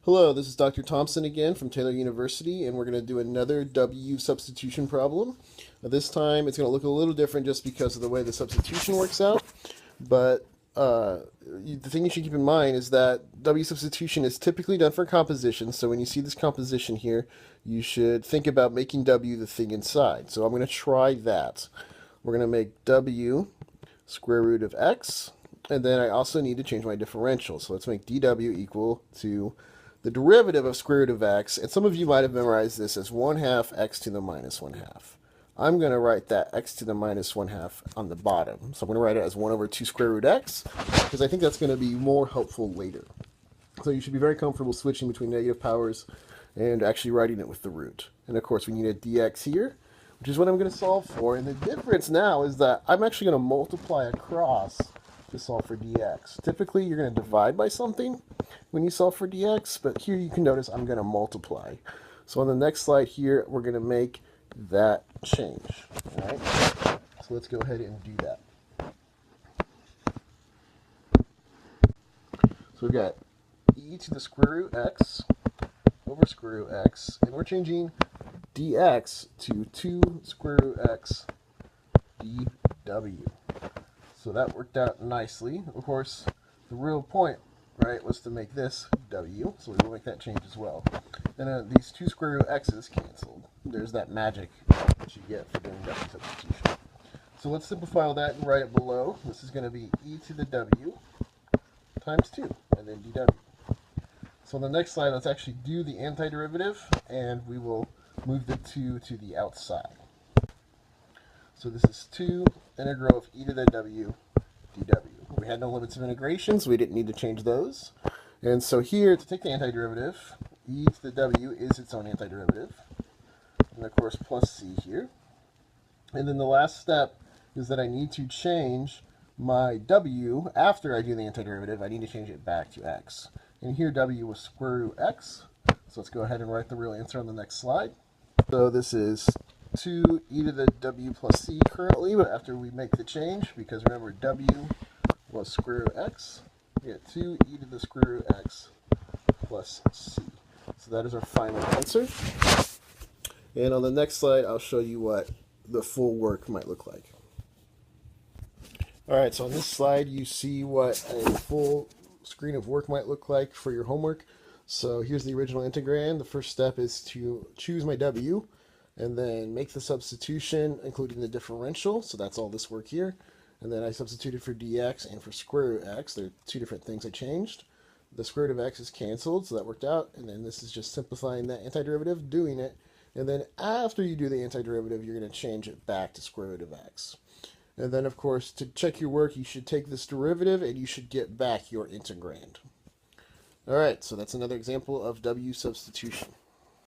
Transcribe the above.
Hello, this is Dr. Thompson again from Taylor University, and we're going to do another W substitution problem. This time it's going to look a little different just because of the way the substitution works out, but the thing you should keep in mind is that W substitution is typically done for composition, so when you see this composition here, you should think about making W the thing inside. So I'm going to try that. We're going to make W square root of x, and then I also need to change my differential. So let's make dw equal to the derivative of square root of x, and some of you might have memorized this as 1/2 x to the minus 1/2. I'm going to write that x to the minus 1/2 on the bottom. So I'm going to write it as 1 over 2 square root x, because I think that's going to be more helpful later. So you should be very comfortable switching between negative powers and actually writing it with the root. And of course we need a dx here, which is what I'm going to solve for. And the difference now is that I'm actually going to multiply across to solve for dx. Typically you're going to divide by something when you solve for dx, but here you can notice I'm going to multiply. So on the next slide here, we're going to make that change. All right? So let's go ahead and do that. So we've got e to the square root x over square root x, and we're changing dx to 2 square root x dw. So that worked out nicely. Of course, the real point, right, was to make this w, so we will make that change as well. And these 2 square root x's canceled. There's that magic that you get for doing w substitution. So let's simplify all that and write it below. This is going to be e to the w times 2, and then dw. So on the next slide, let's actually do the antiderivative, and we will move the 2 to the outside. So this is 2 integral of e to the w dw. We had no limits of integration, so we didn't need to change those. And so here, to take the antiderivative, e to the w is its own antiderivative. And of course, plus c here. And then the last step is that I need to change my w after I do the antiderivative. I need to change it back to x. And here w was square root x. So let's go ahead and write the real answer on the next slide. So this is 2 e to the w plus c currently, but after we make the change, because remember w was square root x, we get 2 e to the square root x plus c. So that is our final answer. And on the next slide, I'll show you what the full work might look like. All right, so on this slide, you see what a full screen of work might look like for your homework. So here's the original integrand. The first step is to choose my w, and then make the substitution, including the differential. So that's all this work here. And then I substituted for dx and for square root x. They're two different things I changed. The square root of x is canceled, so that worked out. And then this is just simplifying that antiderivative, doing it. And then after you do the antiderivative, you're going to change it back to square root of x. And then, of course, to check your work, you should take this derivative and you should get back your integrand. All right, so that's another example of W substitution.